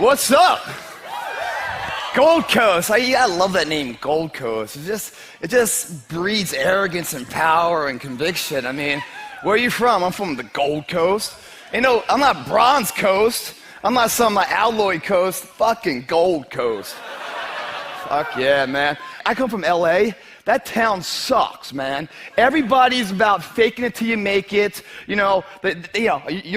What's up? Gold Coast. I love that name, Gold Coast. It just breeds arrogance and power and conviction. I mean, where are you from? I'm from the Gold Coast. You know, I'm not Bronze Coast. I'm not some alloy coast. Fucking Gold Coast. Fuck yeah, man. I come from LA. That town sucks, man. Everybody's about faking it till you make it. You're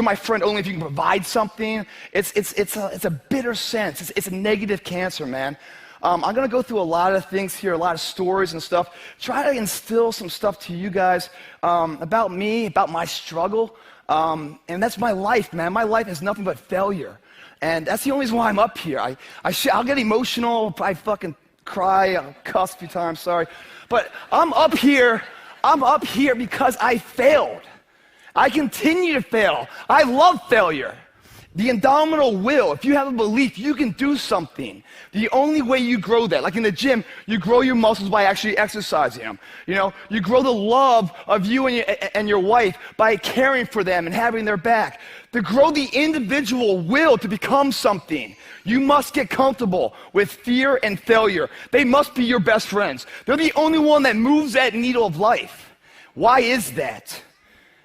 my friend only if you can provide something. It's a bitter sense. It's a negative cancer, man. I'm gonna go through a lot of things here, a lot of stories and stuff. Try to instill some stuff to you guys about me, about my struggle. And that's my life, man. My life is nothing but failure. And that's the only reason why I'm up here. I'll get emotional, I fucking cry, I'll cuss a few times, sorry. But I'm up here because I failed. I continue to fail. I love failure. The indomitable will, if you have a belief, you can do something. The only way you grow that, like in the gym, you grow your muscles by actually exercising them. You know, you grow the love of you and your wife by caring for them and having their back. To grow the individual will to become something, you must get comfortable with fear and failure. They must be your best friends. They're the only one that moves that needle of life. Why is that?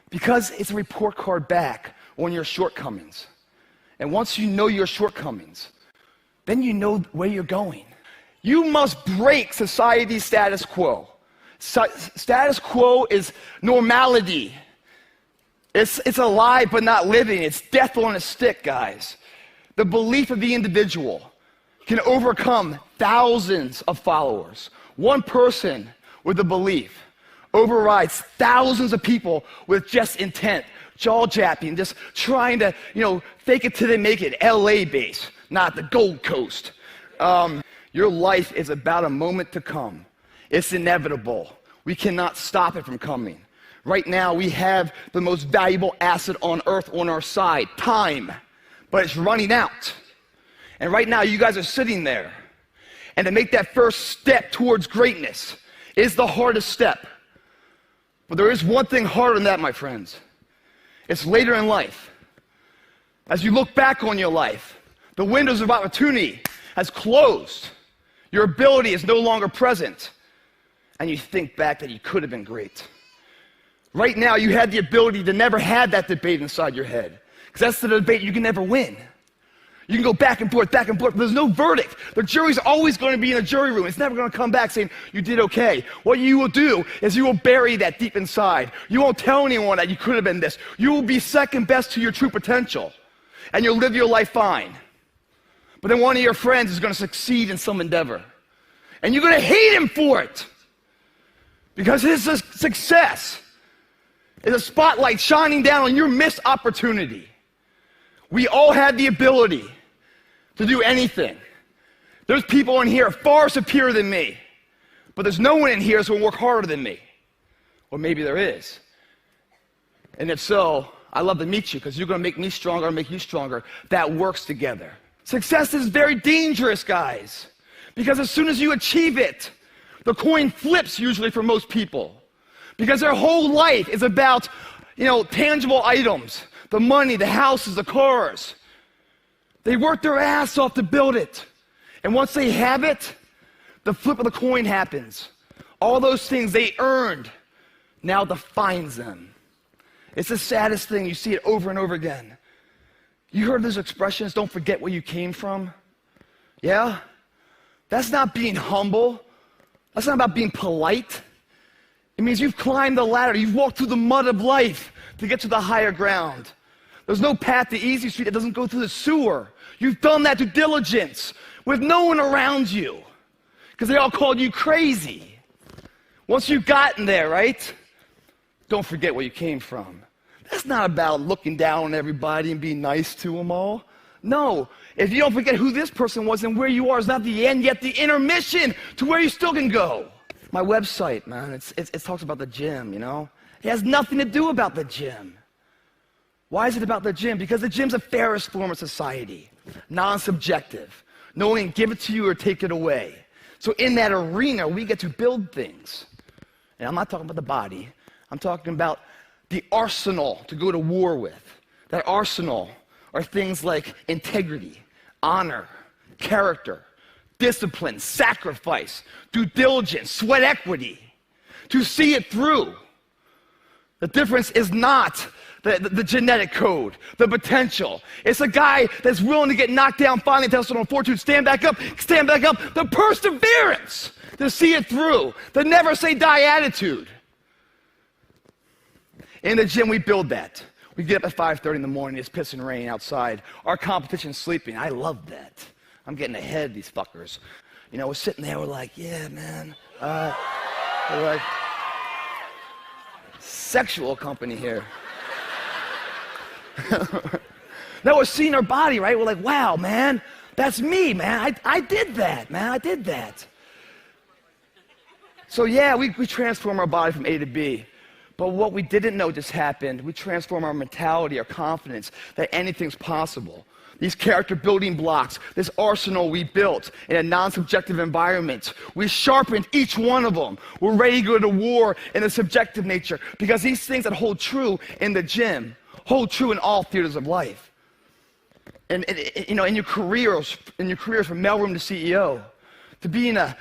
Because it's a report card back on your shortcomings. And once you know your shortcomings, then you know where you're going. You must break society's status quo. Status quo is normality. It's alive but not living. It's death on a stick, guys. The belief of the individual can overcome thousands of followers. One person with a belief overrides thousands of people with just intent, jaw-japping, just trying to, fake it till they make it, LA base, not the Gold Coast. Your life is about a moment to come. It's inevitable. We cannot stop it from coming. Right now, we have the most valuable asset on earth on our side, time, but it's running out. And right now, you guys are sitting there. And to make that first step towards greatness is the hardest step. But there is one thing harder than that, my friends. It's later in life. As you look back on your life, the windows of opportunity has closed. Your ability is no longer present. And you think back that you could have been great. Right now, you had the ability to never have that debate inside your head. Because that's the debate you can never win. You can go back and forth, but there's no verdict. The jury's always going to be in a jury room. It's never going to come back saying, you did okay. What you will do is you will bury that deep inside. You won't tell anyone that you could have been this. You will be second best to your true potential. And you'll live your life fine. But then one of your friends is going to succeed in some endeavor. And you're going to hate him for it. Because his success is a spotlight shining down on your missed opportunity. We all have the ability to do anything. There's people in here far superior than me, but there's no one in here that's going to work harder than me. Or maybe there is. And if so, I'd love to meet you because you're going to make me stronger and make you stronger. That works together. Success is very dangerous, guys, because as soon as you achieve it, the coin flips usually for most people because their whole life is about, tangible items, the money, the houses, the cars. They work their ass off to build it. And once they have it, the flip of the coin happens. All those things they earned now defines them. It's the saddest thing. You see it over and over again. You heard those expressions, don't forget where you came from? Yeah? That's not being humble. That's not about being polite. It means you've climbed the ladder. You've walked through the mud of life to get to the higher ground. There's no path to easy street that doesn't go through the sewer. You've done that due diligence with no one around you because they all called you crazy. Once you've gotten there, right? Don't forget where you came from. That's not about looking down on everybody and being nice to them all. No, if you don't forget who this person was and where you are, it's not the end, yet the intermission to where you still can go. My website, man, it talks about the gym, It has nothing to do about the gym. Why is it about the gym? Because the gym's a fairest form of society, non-subjective. No one can give it to you or take it away. So in that arena, we get to build things. And I'm not talking about the body. I'm talking about the arsenal to go to war with. That arsenal are things like integrity, honor, character, discipline, sacrifice, due diligence, sweat equity, to see it through. The difference is not the genetic code, the potential. It's a guy that's willing to get knocked down, finally tested on fortitude, stand back up, the perseverance to see it through, the never say die attitude. In the gym, we build that. We get up at 5:30 in the morning, it's pissing rain outside. Our competition's sleeping. I love that. I'm getting ahead of these fuckers. You know, we're sitting there, we're like, yeah, man. We're like, sexual company here. Now we're seeing our body, right? We're like, wow, man, that's me, man. I did that, man. I did that. So yeah, we transform our body from A to B. But what we didn't know just happened, we transform our mentality, our confidence, that anything's possible. These character building blocks, this arsenal we built in a non-subjective environment, we sharpened each one of them. We're ready to go to war in the subjective nature, because these things that hold true in the gym hold true in all theaters of life. And you know, in your careers from mailroom to CEO, to being a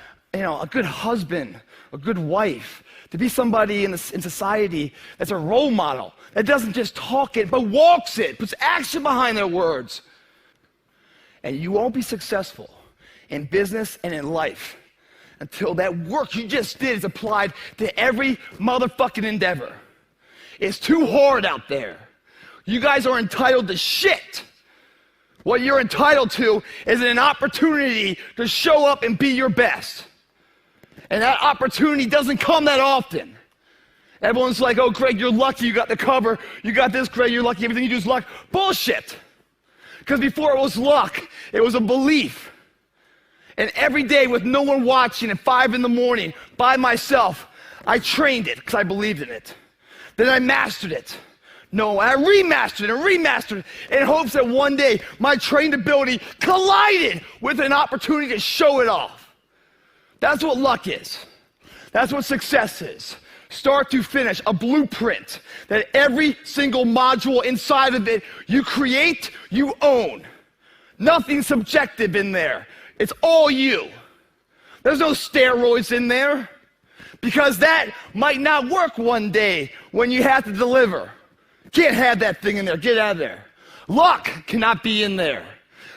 good husband, a good wife, to be somebody in society that's a role model, that doesn't just talk it, but walks it, puts action behind their words. And you won't be successful in business and in life until that work you just did is applied to every motherfucking endeavor. It's too hard out there. You guys are entitled to shit. What you're entitled to is an opportunity to show up and be your best. And that opportunity doesn't come that often. Everyone's like, oh, Greg, you're lucky you got the cover. You got this, Greg, you're lucky. Everything you do is luck. Bullshit. Because before it was luck, it was a belief. And every day with no one watching at 5 in the morning by myself, I trained it because I believed in it. Then I mastered it. No, I remastered it in hopes that one day my trained ability collided with an opportunity to show it off. That's what luck is. That's what success is. Start to finish, a blueprint that every single module inside of it you create, you own. Nothing subjective in there. It's all you. There's no steroids in there, because that might not work one day when you have to deliver. Can't have that thing in there. Get out of there. Luck cannot be in there,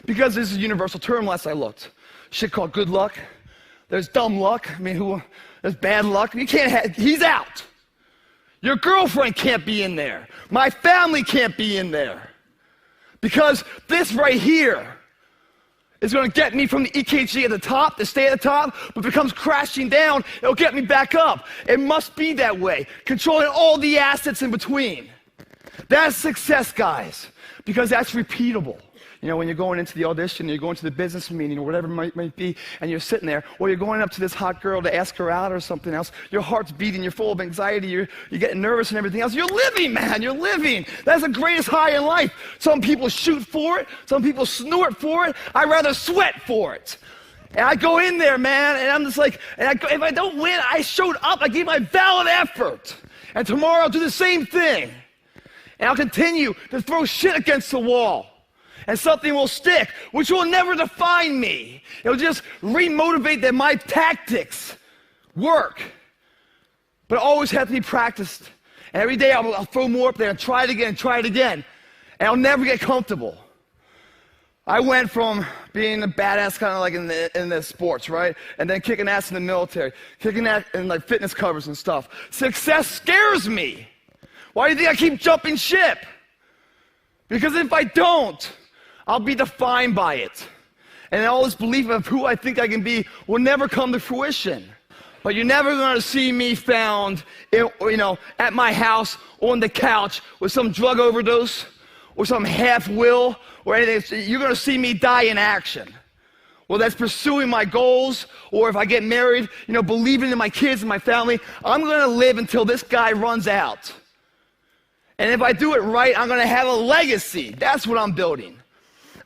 because this is a universal term last I looked. Shit called good luck. There's dumb luck. I mean, there's bad luck. You can't have, he's out. Your girlfriend can't be in there. My family can't be in there. Because this right here is going to get me from the EKG at the top, to stay at the top, but if it comes crashing down, it'll get me back up. It must be that way, controlling all the assets in between. That's success, guys, because that's repeatable. You know, when you're going into the audition, you're going to the business meeting or whatever it might be, and you're sitting there, or you're going up to this hot girl to ask her out or something else, your heart's beating, you're full of anxiety, you're getting nervous and everything else. You're living, man, you're living. That's the greatest high in life. Some people shoot for it, some people snort for it. I'd rather sweat for it. And I go in there, man, and I'm just like, if I don't win, I showed up, I gave my valid effort. And tomorrow I'll do the same thing. And I'll continue to throw shit against the wall. And something will stick, which will never define me. It'll just re-motivate that my tactics work. But it always have to be practiced. And every day I'll throw more up there and try it again. And I'll never get comfortable. I went from being a badass kind of like in the sports, right? And then kicking ass in the military, kicking ass in like fitness covers and stuff. Success scares me. Why do you think I keep jumping ship? Because if I don't, I'll be defined by it. And all this belief of who I think I can be will never come to fruition. But you're never going to see me found, at my house on the couch with some drug overdose or some half will or anything. You're going to see me die in action. Well, that's pursuing my goals, or if I get married, believing in my kids and my family. I'm going to live until this guy runs out. And if I do it right, I'm going to have a legacy. That's what I'm building.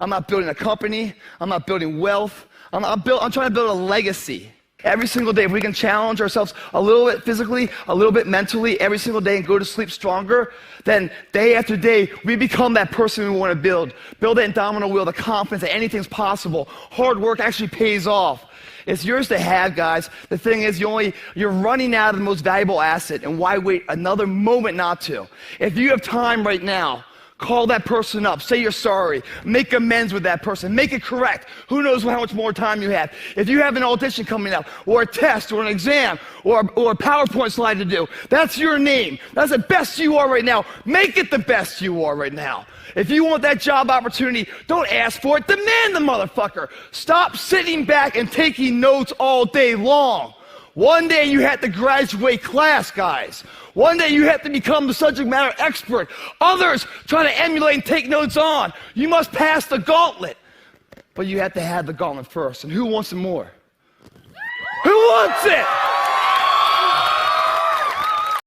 I'm not building a company. I'm not building wealth. I'm trying to build a legacy. Every single day, if we can challenge ourselves a little bit physically, a little bit mentally, every single day and go to sleep stronger, then day after day, we become that person we want to build. Build that domino wheel, the confidence that anything's possible. Hard work actually pays off. It's yours to have, guys. The thing is, you're running out of the most valuable asset, and why wait another moment not to? If you have time right now, call that person up, say you're sorry, make amends with that person, make it correct. Who knows how much more time you have? If you have an audition coming up, or a test, or an exam, or a PowerPoint slide to do, that's your name. That's the best you are right now. Make it the best you are right now. If you want that job opportunity, don't ask for it, demand the motherfucker. Stop sitting back and taking notes all day long. One day you have to graduate class, guys. One day you have to become the subject matter expert. Others try to emulate and take notes on. You must pass the gauntlet. But you have to have the gauntlet first. And who wants it more? Who wants it?